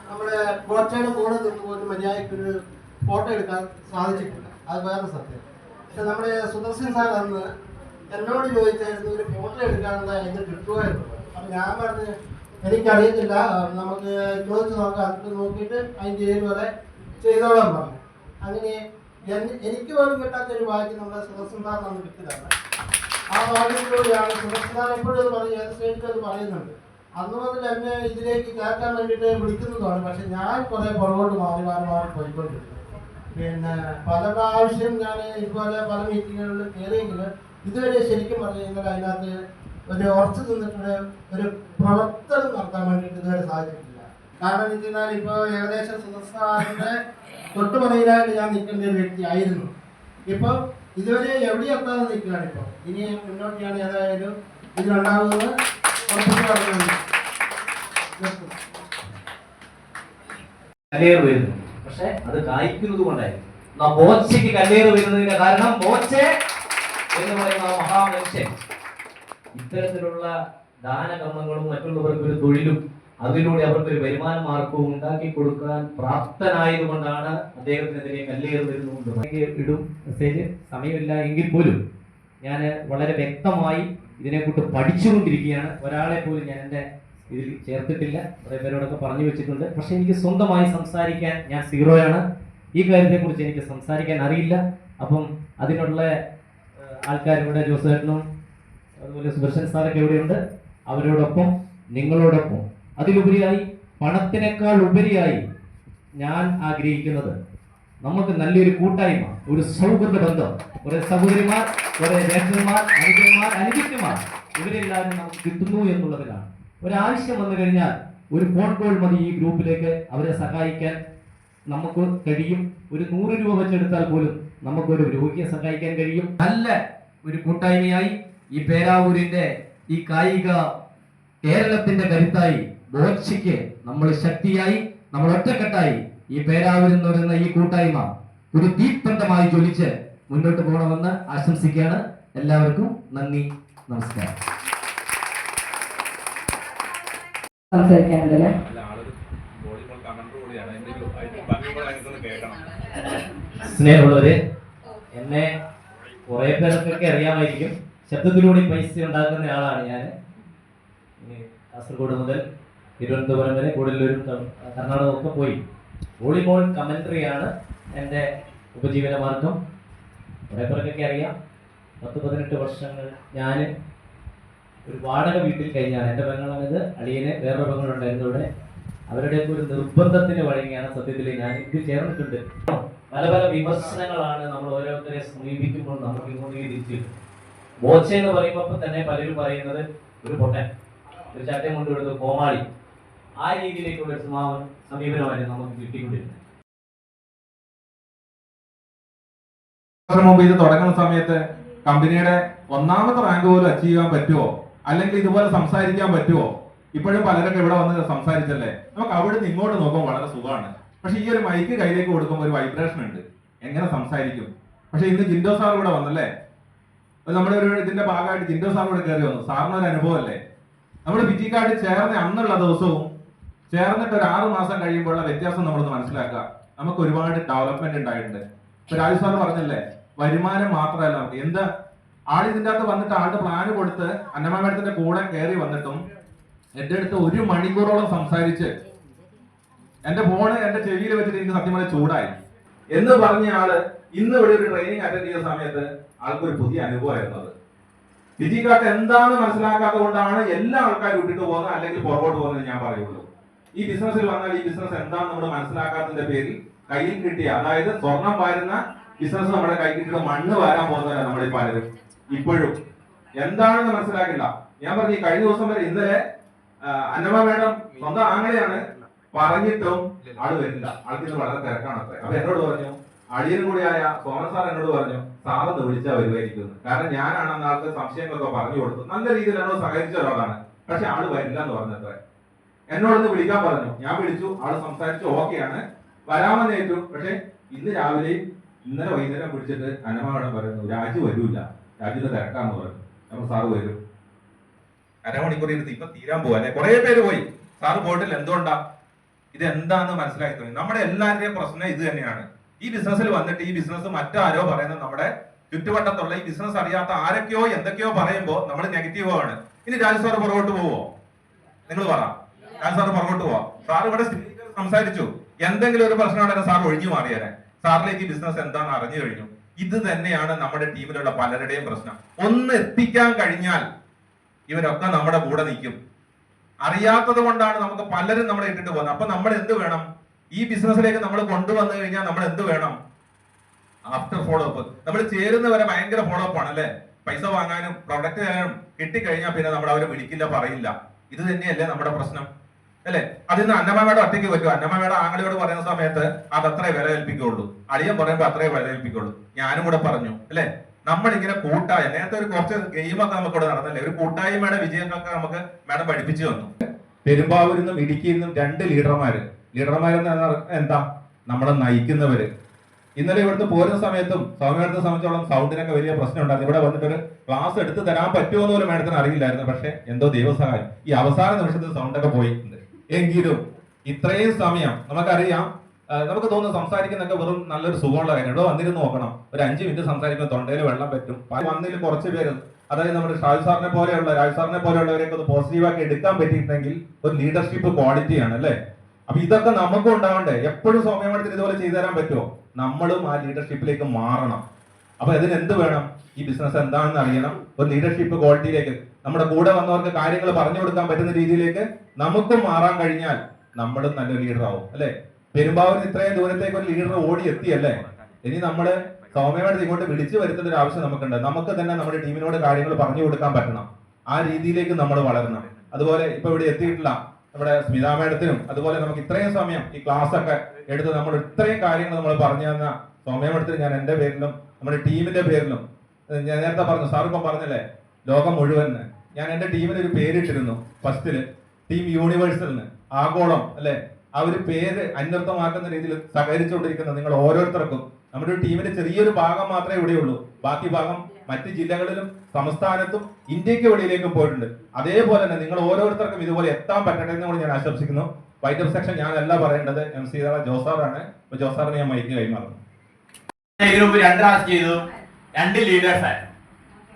നമ്മുടെ ബോച്ചയുടെ കൂടെ നിന്ന് ഒരു മര്യാദയ്ക്കൊരു ഫോട്ടോ എടുക്കാൻ സാധിച്ചിട്ടില്ല. അത് വേറെ സത്യം. പക്ഷെ നമ്മുടെ സുദർശൻ സാർ അന്ന് എന്നോട് ചോദിച്ചായിരുന്നു ഒരു ഫോട്ടോ എടുക്കാനുള്ള ഇത് കിട്ടുമായിരുന്നു. അപ്പം ഞാൻ പറഞ്ഞ് എനിക്കറിയത്തില്ല, നമുക്ക് ചോദിച്ചു നോക്കാം, അതിട്ട് നോക്കിയിട്ട് അതിൻ്റെ ഇതുപോലെ ചെയ്തോളാൻ പറഞ്ഞു. അങ്ങനെ എനിക്ക് പോലും കിട്ടാത്തൊരു ഭാഗ്യം നമ്മുടെ സുദർശൻ സാർ നമുക്ക് കിട്ടിയതാണ്. ആ ഭാഗ്യത്തിലൂടെയാണ് സുദർശൻ സാർ എപ്പോഴും അത് പറയും, ഏത് സ്റ്റേജിൽ അത് പറയുന്നുണ്ട്. അന്ന് മുതൽ എന്നെ ഇതിലേക്ക് കയറ്റാൻ വേണ്ടിയിട്ട് വിളിക്കുന്നതാണ്. പക്ഷെ ഞാൻ കുറേ പുറകോട്ട് മാറി പോയിക്കൊണ്ടിരുന്നു. പിന്നെ പല പ്രാവശ്യം ഞാൻ ഇതുപോലെ പല മീറ്റിങ്ങുകളിൽ കയറിയെങ്കിൽ ഇതുവരെ ശരിക്കും പറഞ്ഞു കഴിഞ്ഞാൽ അതിനകത്ത് ഒരു ഉറച്ചു നിന്നിട്ട് ഒരു പ്രവർത്തനം നടത്താൻ വേണ്ടിയിട്ട് ഇതുവരെ സാധിച്ചിട്ടില്ല. കാരണം എന്ന് വെച്ചാൽ ഇപ്പോൾ ഏകദേശം സുദർശനാറിൻ്റെ തൊട്ടുപറയിലായിട്ട് ഞാൻ നിൽക്കേണ്ട ഒരു വ്യക്തി ആയിരുന്നു. ഇപ്പോൾ ഇതുവരെ എവിടെ എത്താതെ നിൽക്കുകയാണ്. ഇപ്പോൾ ഇനി മുന്നോട്ട് ഞാൻ ഏതായാലും ഇതിലുണ്ടാകുന്നത് ഉറപ്പിച്ച് പറയുന്നത്. കല്ലേറ് വരുന്നു, പക്ഷെ അത് കായ്ക്കുന്നത് കൊണ്ടായിരിക്കും. ബോച്ചയ്ക്ക് കല്ലേറ് വരുന്നതിന്റെ കാരണം ബോച്ച എന്ന് പറയുന്ന മഹാമനുഷ്യൻ ഇത്തരത്തിലുള്ള ദാനകർമ്മങ്ങളും മറ്റുള്ളവർക്ക് ഒരു തൊഴിലും അതിലൂടെ അവർക്ക് ഒരു വരുമാന മാർഗവും ഉണ്ടാക്കി കൊടുക്കാൻ പ്രാപ്തനായതുകൊണ്ടാണ് അദ്ദേഹത്തിനെതിരെ കല്ലേറ് വരുന്നുണ്ട്. ഇടും മെസ്സേജ്, സമയമില്ല എങ്കിൽ പോലും ഞാൻ വളരെ വ്യക്തമായി ഇതിനെക്കുറിച്ച് പഠിച്ചുകൊണ്ടിരിക്കുകയാണ്. ഒരാളെ പോലും ഞാൻ എൻ്റെ ഇതിൽ ചേർത്തിട്ടില്ല. കുറേ പേരോടൊക്കെ പറഞ്ഞു വെച്ചിട്ടുണ്ട്. പക്ഷെ എനിക്ക് സ്വന്തമായി സംസാരിക്കാൻ ഞാൻ സീറോയാണ്. ഈ കാര്യത്തെക്കുറിച്ച് എനിക്ക് സംസാരിക്കാൻ അറിയില്ല. അപ്പം അതിനുള്ള ആൾക്കാരിവിടെ ജോസേട്ടനും അതുപോലെ സുദർശൻ സാറൊക്കെ ഇവിടെയുണ്ട്. അവരോടൊപ്പം നിങ്ങളോടൊപ്പം അതിലുപരിയായി പണത്തിനേക്കാൾ ഉപരിയായി ഞാൻ ആഗ്രഹിക്കുന്നത് നമുക്ക് നല്ലൊരു കൂട്ടായ്മ, ഒരു സൗഹൃദ ബന്ധം, കുറെ സഹോദരിമാർ, കുറെ ജ്യേഷ്ഠന്മാർ, അനുജന്മാർ, അനുജന്മാർ ഇവരെല്ലാവരും നമുക്ക് കിട്ടുന്നു എന്നുള്ളതിലാണ്. ഒരാവശ്യം വന്നു കഴിഞ്ഞാൽ ഒരു ഫോൺ കോൾ മതി ഈ ഗ്രൂപ്പിലേക്ക് അവരെ സഹായിക്കാൻ നമുക്ക് കഴിയും. ഒരു 100 രൂപ വെച്ചെടുത്താൽ പോലും നമുക്കൊരു രോഗിയെ സഹായിക്കാൻ കഴിയും. നല്ല ഒരു കൂട്ടായ്മയായി ഈ പേരാവൂരിന്റെ ഈ കായിക കേരളത്തിന്റെ കരുത്തായി ബോച്ചയ്ക്ക് നമ്മൾ ശക്തിയായി, നമ്മൾ ഒറ്റക്കെട്ടായി ഈ പേരാവൂരിൽ എന്ന് പറയുന്ന ഈ കൂട്ടായ്മ ഒരു തീപ്പന്തമായി ജ്വലിച്ച് മുന്നോട്ട് പോകണമെന്ന് ആശംസിക്കുകയാണ്. എല്ലാവർക്കും നന്ദി, നമസ്കാരം. സംസാരിക്കാനുണ്ടല്ലേ? സ്നേഹമുള്ളവര്, എന്നെ കുറെ പേർക്കൊക്കെ അറിയാമായിരിക്കും. ശബ്ദത്തിലൂടെ പൈസ ഉണ്ടാക്കുന്ന ആളാണ് ഞാൻ. കാസർഗോഡ് മുതൽ തിരുവനന്തപുരം വരെ, കൂടല്ലൂരും കർണാടക ഒക്കെ പോയി വോളിബോൾ കമന്ററിയാണ് എൻ്റെ ഉപജീവന മാർഗം. കുറെ പേർക്കൊക്കെ അറിയാം. 10-18 വർഷങ്ങൾ ഞാൻ ഒരു വാടക വീട്ടിൽ കഴിഞ്ഞാണ്. എൻ്റെ പെങ്ങളാണിത്. അളിയന് വേറൊരു പെങ്ങളുണ്ടായിരുന്നു ഇവിടെ. അവരുടെയൊക്കെ ഒരു നിർബന്ധത്തിന് വഴങ്ങിയാണ് സത്യത്തിൽ ഞാൻ ഇത് ചേർന്നിട്ടുണ്ട്. പല പല വിമർശനങ്ങളാണ് നമ്മൾ ഓരോരുത്തരെ സമീപിക്കുമ്പോൾ നമുക്ക് ഇങ്ങോട്ട് തിരിച്ചു. ബോച്ച എന്ന് പറയുമ്പോൾ തന്നെ പലരും പറയുന്നത് ഒരു പൊട്ടൻ, ഒരു ചട്ടം കൊണ്ടുവിടുന്നത് കോമാളി, ആ രീതിയിലേക്കുള്ള ഒരു സമീപനമായിരുന്നു നമുക്ക് കിട്ടിക്കൊണ്ടിരുന്നത്. മുമ്പ് ഇത് തുടങ്ങുന്ന സമയത്ത് കമ്പനിയുടെ 1ാമത്തെ റാങ്ക് പോലും അച്ചീവ് ചെയ്യാൻ പറ്റുമോ, അല്ലെങ്കിൽ ഇതുപോലെ സംസാരിക്കാൻ പറ്റുമോ? ഇപ്പോഴും പലരൊക്കെ ഇവിടെ വന്ന് സംസാരിച്ചല്ലേ. നമുക്ക് അവിടെ നിന്ന് ഇങ്ങോട്ട് നോക്കുമ്പോൾ വളരെ സുഖമാണ്. പക്ഷെ ഈ ഒരു മൈക്ക് കയ്യിലേക്ക് കൊടുക്കുമ്പോൾ ഒരു വൈബ്രേഷൻ ഉണ്ട്. എങ്ങനെ സംസാരിക്കും? പക്ഷെ ഇന്ന് ജിൻഡോ സാർ ഇവിടെ വന്നല്ലേ, നമ്മുടെ ഒരു ഇതിന്റെ ഭാഗമായിട്ട് ജിൻഡോ സാർ ഇവിടെ കയറി വന്നു. സാറിന് ഒരു അനുഭവമല്ലേ? നമ്മൾ പിജിക്കാട് ചേർന്ന അന്നുള്ള ദിവസവും ചേർന്നിട്ട് ഒരു 6 മാസം കഴിയുമ്പോഴുള്ള വ്യത്യാസം നമ്മളൊന്ന് മനസ്സിലാക്കുക. നമുക്ക് ഒരുപാട് ഡെവലപ്മെന്റ് ഉണ്ടായിട്ടുണ്ട്. ഇപ്പൊ രാജു സാർ പറഞ്ഞല്ലേ, വരുമാനം മാത്രമല്ല നമുക്ക് എന്താ ആളിതിൻ്റെ അകത്ത് വന്നിട്ട് ആളുടെ പ്ലാന് കൊടുത്ത് അന്നമ്മ മേഡത്തിന്റെ കൂടെ കയറി വന്നിട്ടും എൻ്റെ അടുത്ത് 1 മണിക്കൂറോളം സംസാരിച്ച് എന്റെ ഫോണ് എന്റെ ചെവിയിൽ വെച്ചിട്ട് എനിക്ക് സത്യം പറഞ്ഞാൽ ചൂടായി എന്ന് പറഞ്ഞ ആള് ഇന്ന് ഇവിടെ ഒരു ട്രെയിനിങ് അറ്റൻഡ് ചെയ്ത സമയത്ത് ആൾക്കൊരു പുതിയ അനുഭവമായിരുന്നു അത്. ഫിജിക്കാട്ട് എന്താണെന്ന് മനസ്സിലാക്കാത്ത കൊണ്ടാണ് എല്ലാ ആൾക്കാരും വിട്ടിട്ട് പോകുന്നത്, അല്ലെങ്കിൽ പുറകോട്ട് പോകുന്നത് ഞാൻ പറയുള്ളൂ. ഈ ബിസിനസ്സിൽ വന്നാൽ ഈ ബിസിനസ് എന്താണെന്ന് നമ്മൾ മനസ്സിലാക്കാത്തതിന്റെ പേരിൽ കയ്യിൽ കിട്ടിയ, അതായത് സ്വർണം വാരുന്ന ബിസിനസ് നമ്മുടെ കൈ കിട്ടിയിട്ട് മണ്ണ് വാരാൻ പോകുന്നവരാണ് നമ്മളിൽ പലരും. ഇപ്പോഴും എന്താണെന്ന് മനസ്സിലാക്കില്ല. ഞാൻ പറഞ്ഞു ഈ കഴിഞ്ഞ ദിവസം വരെ, ഇന്നലെ അന്നമ്മ മേഡം സ്വന്തം ആങ്ങളെയാണ്, പറഞ്ഞിട്ടും ആള് വരില്ല, ആൾക്ക് വളരെ തിരക്കാണ് അത്ര. അപ്പൊ എന്നോട് പറഞ്ഞു, അടിയനും കൂടിയായ സോമൻ സാർ എന്നോട് പറഞ്ഞു, സാറെന്ന് വിളിച്ചാൽ വരുമായിരിക്കും. കാരണം ഞാനാണ് അന്ന് ആൾക്ക് സംശയങ്ങളൊക്കെ പറഞ്ഞു കൊടുത്തു, നല്ല രീതിയിൽ എന്നോട് സഹകരിച്ച ഒരാളാണ്. പക്ഷെ ആള് വരില്ല എന്ന് പറഞ്ഞത്ര. എന്നോടൊന്ന് വിളിക്കാൻ പറഞ്ഞു, ഞാൻ വിളിച്ചു, ആള് സംസാരിച്ചു, ഓക്കെയാണ്, വരാമെന്ന് ഏറ്റു. പക്ഷെ ഇന്ന് രാവിലെയും ഇന്നലെ വൈകുന്നേരം വിളിച്ചിട്ട് അന്നമ്മ മേഡം പറയുന്നു, രാജു വരൂല്ല, രാജുവിന്റെ തിരക്കാന്ന് പറഞ്ഞു. അപ്പൊ സാറ് വരും, അരമണിക്കൂർ ഇരുന്ന് ഇപ്പൊ തീരാൻ പോവാ അല്ലെ, കുറെ പേര് പോയി, സാറ് പോയിട്ടില്ല. എന്തുകൊണ്ടാ? ഇത് എന്താന്ന് മനസ്സിലാക്കി തുടങ്ങി. നമ്മുടെ എല്ലാവരുടെയും പ്രശ്നം ഇത് തന്നെയാണ്. ഈ ബിസിനസ്സിൽ വന്നിട്ട് ഈ ബിസിനസ് മറ്റാരോ പറയുന്നത്, നമ്മുടെ ചുറ്റുവട്ടത്തുള്ള ഈ ബിസിനസ് അറിയാത്ത ആരൊക്കെയോ എന്തൊക്കെയോ പറയുമ്പോൾ നമ്മൾ നെഗറ്റീവ് ആണ്. ഇനി രാജു സാറ് പുറകോട്ട് പോവോ? നിങ്ങൾ പറ, രാജു സാറ് പുറകോട്ട് പോവാ? സാർ ഇവിടെ സംസാരിച്ചു, എന്തെങ്കിലും ഒരു പ്രശ്നം ഉണ്ടെങ്കിൽ സാർ ഒഴിഞ്ഞു മാറിയാലേ, സാറിലേക്ക് ബിസിനസ് എന്താണെന്ന് അറിഞ്ഞു കഴിഞ്ഞു. ഇത് തന്നെയാണ് നമ്മുടെ ടീമിലുള്ള പലരുടെയും പ്രശ്നം. ഒന്ന് എത്തിക്കാൻ കഴിഞ്ഞാൽ ഇവരൊക്കെ നമ്മുടെ കൂടെ നിൽക്കും. അറിയാത്തത് കൊണ്ടാണ് നമുക്ക് പലരും നമ്മളെ ഇട്ടിട്ട് പോകുന്നത്. അപ്പൊ നമ്മൾ എന്ത് വേണം? ഈ ബിസിനസ്സിലേക്ക് നമ്മൾ കൊണ്ടുവന്നു കഴിഞ്ഞാൽ നമ്മൾ എന്ത് വേണം? After follow up. നമ്മൾ ചേരുന്നവരെ ഭയങ്കര ഫോളോ അപ്പ് ആണ് അല്ലെ, പൈസ വാങ്ങാനും പ്രൊഡക്റ്റ് തരാനും. കിട്ടിക്കഴിഞ്ഞാൽ പിന്നെ നമ്മൾ അവരെ വിളിക്കില്ല, പറയില്ല. ഇത് തന്നെയല്ലേ നമ്മുടെ പ്രശ്നം അല്ലെ? അതിന്ന് അന്നമ്മയുടെ ഒറ്റയ്ക്ക് പറ്റും. അന്നമ്മയുടെ ആങ്ങളയോട് പറയുന്ന സമയത്ത് അതത്രേ വില കൽപ്പിക്കുള്ളൂ, അളിയൻ പറയുമ്പോൾ അത്രേ വില കൽപ്പിക്കുള്ളൂ. ഞാനും കൂടെ പറഞ്ഞു അല്ലെ, നമ്മളിങ്ങനെ കൂട്ടായ, നേരത്തെ ഒരു കുറച്ച് ഗെയിമൊക്കെ നമുക്കിവിടെ നടന്നല്ലേ, ഒരു കൂട്ടായ്മയുടെ വിജയങ്ങളൊക്കെ നമുക്ക് മാഡം പഠിപ്പിച്ചു തന്നു. പെരുമ്പാവൂരിൽ നിന്നും ഇടുക്കിയിൽ നിന്നും 2 ലീഡർമാരെന്ന് എന്താ? നമ്മളെ നയിക്കുന്നവര്. ഇന്നലെ ഇവിടുന്ന് പോരുന്ന സമയത്തും സൗമ്യത്തെ സംബന്ധിച്ചോളം സൗണ്ടിനൊക്കെ വലിയ പ്രശ്നം ഉണ്ടായിരുന്നു. ഇവിടെ വന്നിട്ടൊരു ക്ലാസ് എടുത്ത് തരാൻ പറ്റുമോ എന്ന് പോലും മാഡത്തിന് അറിയില്ലായിരുന്നു. പക്ഷെ എന്തോ ദൈവസഹായം ഈ അവസാന നിമിഷത്തിൽ സൗണ്ടൊക്കെ പോയിട്ടുണ്ട്. എങ്കിലും ഇത്രയും സമയം നമുക്കറിയാം, നമുക്ക് തോന്നുന്നു സംസാരിക്കുന്നൊക്കെ വെറും നല്ലൊരു സുഖമുള്ള കാര്യം. ഇവിടെ വന്നിരുന്ന് നോക്കണം, ഒരു 5 മിനിറ്റ് സംസാരിക്കുമ്പോൾ തൊണ്ടയിൽ വെള്ളം പറ്റും. വന്നതിൽ കുറച്ച് പേര്, അതായത് നമ്മുടെ രാജു സാറിനെ പോലെയുള്ളവരെയൊക്കെ ഒന്ന് പോസിറ്റീവാക്കി എടുക്കാൻ പറ്റിയിട്ടുണ്ടെങ്കിൽ ഒരു ലീഡർഷിപ്പ് ക്വാളിറ്റിയാണ് അല്ലേ? അപ്പൊ ഇതൊക്കെ നമുക്കും ഉണ്ടാവണ്ടേ? എപ്പോഴും സൗമ്യമായിട്ട് ഇതുപോലെ ചെയ്തു തരാൻ പറ്റുമോ? നമ്മളും ആ ലീഡർഷിപ്പിലേക്ക് മാറണം. അപ്പൊ ഇതിന് എന്ത് വേണം? ഈ ബിസിനസ് എന്താണെന്ന് അറിയണം. ഒരു ലീഡർഷിപ്പ് ക്വാളിറ്റിയിലേക്ക് നമ്മുടെ കൂടെ വന്നവർക്ക് കാര്യങ്ങൾ പറഞ്ഞു കൊടുക്കാൻ പറ്റുന്ന രീതിയിലേക്ക് നമുക്കും മാറാൻ കഴിഞ്ഞാൽ നമ്മളും നല്ലൊരു ലീഡർ ആവും അല്ലെ? പെരുമ്പാവൂരിൽ ഇത്രയും ദൂരത്തേക്ക് ഒരു ലീഡർ ഓടി എത്തിയല്ലേ? ഇനി നമ്മള് സൗമ്യമായിട്ട് ഇങ്ങോട്ട് വിളിച്ചു വരുത്തേണ്ട ഒരു ആവശ്യം നമുക്കുണ്ട്. നമുക്ക് തന്നെ നമ്മുടെ ടീമിനോട് കാര്യങ്ങൾ പറഞ്ഞു കൊടുക്കാൻ പറ്റണം. ആ രീതിയിലേക്ക് നമ്മൾ വളരണം. അതുപോലെ ഇപ്പൊ ഇവിടെ എത്തിയിട്ടില്ല നമ്മുടെ സ്മിത മേഡത്തിനും, അതുപോലെ നമുക്ക് ഇത്രയും സമയം ഈ ക്ലാസ് ഒക്കെ എടുത്ത് നമ്മൾ ഇത്രയും കാര്യങ്ങൾ നമ്മൾ പറഞ്ഞു തന്ന സൗമ്യ മേഡത്തിന് ഞാൻ എന്റെ പേരിലും നമ്മുടെ ടീമിന്റെ പേരിലും, ഞാൻ നേരത്തെ പറഞ്ഞു, സാർ ഇപ്പം പറഞ്ഞല്ലേ ലോകം മുഴുവന്, ഞാൻ എന്റെ ടീമിന് ഒരു പേരിട്ടിരുന്നു ഫസ്റ്റില്, ടീം യൂണിവേഴ്സലിന്, ആഗോളം അല്ലെ? ആ ഒരു പേര് അന്വർത്ഥമാക്കുന്ന രീതിയിൽ സഹകരിച്ചുകൊണ്ടിരിക്കുന്ന നിങ്ങൾ ഓരോരുത്തർക്കും, നമ്മുടെ ഒരു ടീമിന്റെ ചെറിയൊരു ഭാഗം മാത്രമേ ഇവിടെയുള്ളൂ, ബാക്കി ഭാഗം മറ്റ് ജില്ലകളിലും സംസ്ഥാനത്തും ഇന്ത്യക്ക് വെളിയിലേക്കും പോയിട്ടുണ്ട്. അതേപോലെ തന്നെ നിങ്ങൾ ഓരോരുത്തർക്കും ഇതുപോലെ എത്താൻ പറ്റട്ടെ എന്ന് കൂടി ഞാൻ ആശംസിക്കുന്നു. വൈറ്റപ്പ് സെക്ഷൻ ഞാനല്ല പറയേണ്ടത്, MC ജോസാറാണ്. അപ്പൊ ജോസാറിന് ഞാൻ മൈക്ക് കൈമാറുന്നു. ഇതിനു മുമ്പ് 2 ടാസ്ക് ചെയ്തു, 2 ലീഡേഴ്സായിരുന്നു.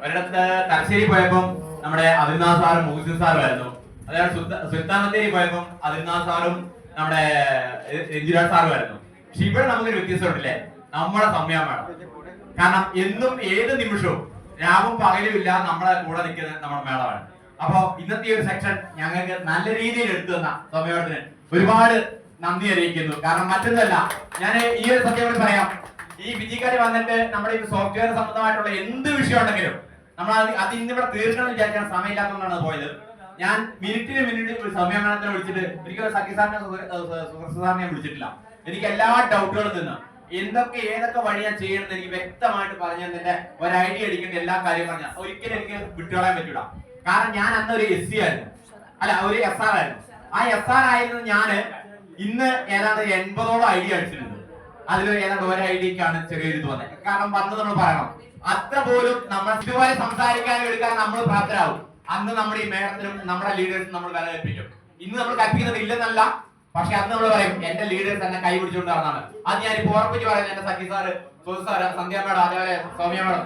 ഒരിടത്ത് തലശ്ശേരി പോയപ്പോൾ നമ്മുടെ അദിൽനാഥ് സാറും മുഹസിൻ സാറും ആയിരുന്നു. അതായത് സുൽത്താൻ ബത്തേരി പോയപ്പോൾ അദിൽനാഥ് സാറും നമ്മുടെ രഞ്ജിരാജ് സാറും ആയിരുന്നു. പക്ഷെ ഇവിടെ നമുക്കൊരു വ്യത്യസ്തം ഉണ്ടല്ലേ, നമ്മുടെ സമയം വേണം. കാരണം എന്നും ഏത് നിമിഷവും രാവും പകലും ഇല്ല നമ്മളെ കൂടെ നിൽക്കുന്ന നമ്മുടെ മേളമാണ്. അപ്പൊ ഇന്നത്തെ ഒരു സെക്ഷൻ ഞങ്ങൾക്ക് നല്ല രീതിയിൽ എടുത്തു തന്ന സമയത്തിന് ഒരുപാട് നന്ദി അറിയിക്കുന്നു. കാരണം മറ്റൊന്നല്ല, ഞാൻ ഈ ഒരു സത്യം കൂടി പറയാം, ഈ വിജിക്കാര് വന്നിട്ട് നമ്മുടെ ഈ സോഫ്റ്റ്വെയർ സംബന്ധമായിട്ടുള്ള എന്ത് വിഷയം ഉണ്ടെങ്കിലും നമ്മൾ അത് ഇന്നിവിടെ തീർക്കണം വിചാരിക്കാൻ സമയമില്ലാത്തതുകൊണ്ടാണ് പോയത്. ഞാൻ മിനിറ്റിന് ഒരു സമയമാനത്തിനെ വിളിച്ചിട്ട് ഒരിക്കലും സഖി സാറിനെ സുഹൃത്ത് സാറിനെ വിളിച്ചിട്ടില്ല. എനിക്ക് എല്ലാ ഡൗട്ടുകളും നിന്ന് ഏതൊക്കെ വഴി ഞാൻ ചെയ്യണമെന്ന് എനിക്ക് വ്യക്തമായിട്ട് പറഞ്ഞു തന്നെ ഒരു ഐഡിയ അടിക്കേണ്ട എല്ലാ കാര്യവും പറഞ്ഞാൽ ഒരിക്കലും എനിക്ക് വിട്ടുകളയാൻ പറ്റൂല. കാരണം ഞാൻ അന്ന് ഒരു SC ആയിരുന്നു, അല്ല ഒരു SR ആയിരുന്നു. ആ SR ആയിരുന്നു ഞാൻ. ഇന്ന് ഏതാണ്ട് 80ഓളം ഐഡിയ അടിച്ചിട്ടുണ്ട്. അതിൽ ഏതാണ്ട് ഒരു ഐഡിയക്കാണ് ചെറിയൊരു ഇത് വന്നത്. കാരണം വന്ന് നമ്മൾ പറയണം, അത്ര പോലും നമ്മൾ ഇതുപോലെ സംസാരിക്കാനും എടുക്കാൻ നമ്മൾ പ്രാപ്തരാകും. അന്ന് നമ്മുടെ ഈ മേഡത്തിനും നമ്മുടെ ലീഡേഴ്സിനും നമ്മൾ വില കൽപ്പിക്കും. ഇന്ന് നമ്മൾ കൽപ്പിക്കുന്നത് ഇല്ലെന്നല്ല, പക്ഷെ അന്ന് നമ്മൾ പറയും എന്റെ ലീഡേഴ്സ് എന്നെ കൈ പിടിച്ചുകൊണ്ട് നടന്നാണ്. അത് ഞാൻ ഇപ്പോൾ ഉറപ്പിച്ച് പറയുന്നത് എന്റെ സഖി സാറ്, സുഹൃത്ത് സാറ്, സന്ധ്യ മേഡം, അതേപോലെ സൗമ്യ മേഡം,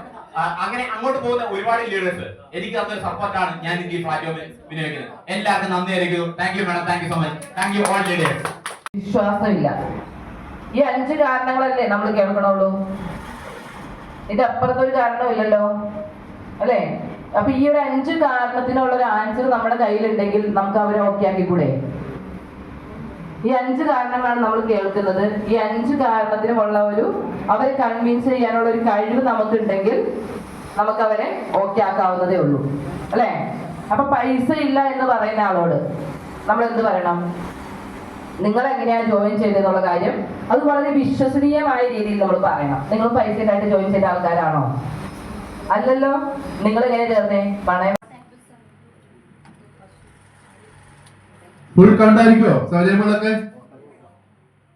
അങ്ങനെ അങ്ങോട്ട് പോകുന്ന ഒരുപാട് ലീഡേഴ്സ് എനിക്ക് തന്നൊരു സപ്പോർട്ടാണ് ഞാൻ ഈ പ്ലാറ്റ്ഫോമിൽ വിനിയോഗിക്കുന്നത്. എല്ലാവർക്കും നന്ദി അറിയിക്കുന്നു. Thank you madam, thank you so much, thank you all leaders. വിശ്വാസമില്ല. ഈ 5 കാരണങ്ങളല്ലേ നമ്മൾ കേൾക്കണുള്ളൂ. ഇത് അപ്പുറത്തൊരു കാരണമില്ലല്ലോ അല്ലേ? അപ്പൊ ഈ ഒരു 5 കാരണത്തിനുള്ള ഒരു ആൻസർ നമ്മുടെ കയ്യിലുണ്ടെങ്കിൽ നമുക്ക് അവരെ ഓക്കെ ആക്കിക്കൂടെ? ഈ 5 കാരണങ്ങളാണ് നമ്മൾ കേൾക്കുന്നത്. ഈ 5 കാരണത്തിനുമുള്ള അവരെ കൺവിൻസ് ചെയ്യാനുള്ള ഒരു കഴിവ് നമുക്കുണ്ടെങ്കിൽ നമുക്ക് അവരെ ഓക്കെ ആക്കാവുന്നതേ ഉള്ളൂ, അല്ലേ? അപ്പൊ പൈസ ഇല്ല എന്ന് പറയുന്ന ആളോട് നമ്മൾ എന്ത് പറയണം? നിങ്ങൾ എങ്ങനെയാ ജോയിൻ ചെയ്തെന്നുള്ള കാര്യം അത് വളരെ വിശ്വസനീയമായ രീതിയിൽ നമ്മൾ പറയണം. നിങ്ങൾ പൈസയായിട്ട് ജോയിൻ ചെയ്ത ആൾക്കാരാണോ? അല്ലല്ലോ. നിങ്ങൾ എങ്ങനെ ചേർന്നേ? പണയം ഫുൾ കണ്ടായിരിക്കോ സൗജന്യങ്ങളൊക്കെ?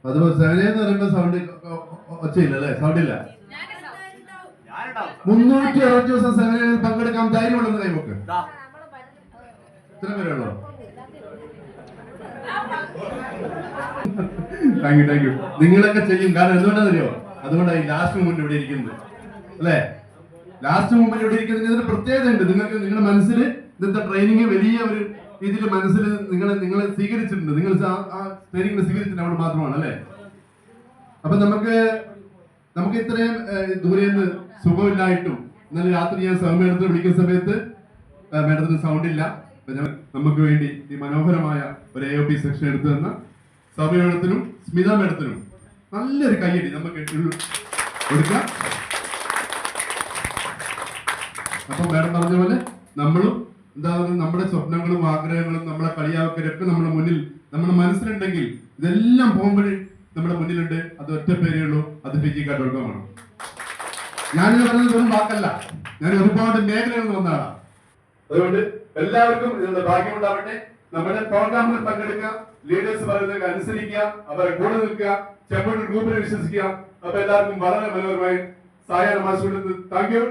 അതുപോലെ സൗജന്യം എന്ന് പറയുമ്പോ സൗണ്ട് ഒച്ചയില്ല അല്ലേ? സൗണ്ട് ഇല്ല. 360 ദിവസം സൗജന്യം പങ്കെടുക്കാൻ ധൈര്യമുള്ളെന്ന് കൈവക്ക്. ഇത്ര പേരുള്ളോ? Thank you. നിങ്ങളൊക്കെ ചെയ്യും. കാരണം എന്തുകൊണ്ടാണെന്നറിയോ? അതുകൊണ്ടാണ് ഈ ലാസ്റ്റ് മൂമെന്റ് ഇവിടെ ഇരിക്കുന്നത്, അല്ലേ? ലാസ്റ്റ് മൂമെന്റ് ഇവിടെ ഇരിക്കുന്നതിന് ഇതിന് പ്രത്യേകത ഉണ്ട്. നിങ്ങൾക്ക് നിങ്ങളുടെ മനസ്സിൽ ഇന്നത്തെ ട്രെയിനിങ് വലിയ ഒരു രീതിയിൽ മനസ്സിൽ നിങ്ങളെ സ്വീകരിച്ചിട്ടുണ്ട്. നിങ്ങൾ ആ ട്രെയിനിങ്ങിനെ സ്വീകരിച്ചിട്ടുണ്ട് അവിടെ മാത്രമാണ്, അല്ലേ? അപ്പൊ നമുക്ക് ഇത്രയും ദൂരെ നിന്ന് സുഖമില്ലായിട്ടും ഇന്നലെ രാത്രി ഞാൻ സൗമ്യടത്തിന് വിളിക്കുന്ന സമയത്ത് മേഡത്തിന് സൗണ്ട് ഇല്ല. നമുക്ക് വേണ്ടി ഈ മനോഹരമായ ഒരു AOP സെക്ഷൻ എടുത്തു തന്ന സൗമ്യ മേഡത്തിനും സ്മിത മേഡത്തിനും നല്ലൊരു കയ്യടി നമുക്ക് കൊടുക്കാം. അപ്പൊ മേഡം പറഞ്ഞ പോലെ നമ്മളും എന്താ പറയുക, നമ്മുടെ സ്വപ്നങ്ങളും ആഗ്രഹങ്ങളും നമ്മളെ കളിയാക്കലൊക്കെ നമ്മുടെ മനസ്സിലുണ്ടെങ്കിൽ ഇതെല്ലാം പോകുമ്പോഴേ നമ്മുടെ മുന്നിലുണ്ട്. അത് ഒറ്റ പേരേ ഉള്ളൂ, അത് ഫിജിക്കാട്ടോടൊപ്പമാണ്. ഞാനിത് പറഞ്ഞത് വെറും വാക്കല്ല, ഞാൻ ഒരുപാട് മേഖലകളിൽ വന്ന ആളാണ്. അതുകൊണ്ട് എല്ലാവർക്കും ഇതിന്റെ ഭാഗ്യമുണ്ടാവട്ടെ. നമ്മുടെ പ്രോഗ്രാമിൽ പങ്കെടുക്കുക, ലീഡേഴ്സ് പറയുന്നത് അനുസരിക്കുക, അവരെ കൂടെ നിൽക്കുക, ചെമ്പൂർ ഗ്രൂപ്പിനെ വിശ്വസിക്കുക. അപ്പൊ എല്ലാവർക്കും വളരെ മനോഹരമായി സായാഹ്ന മാസം താങ്ക് യു.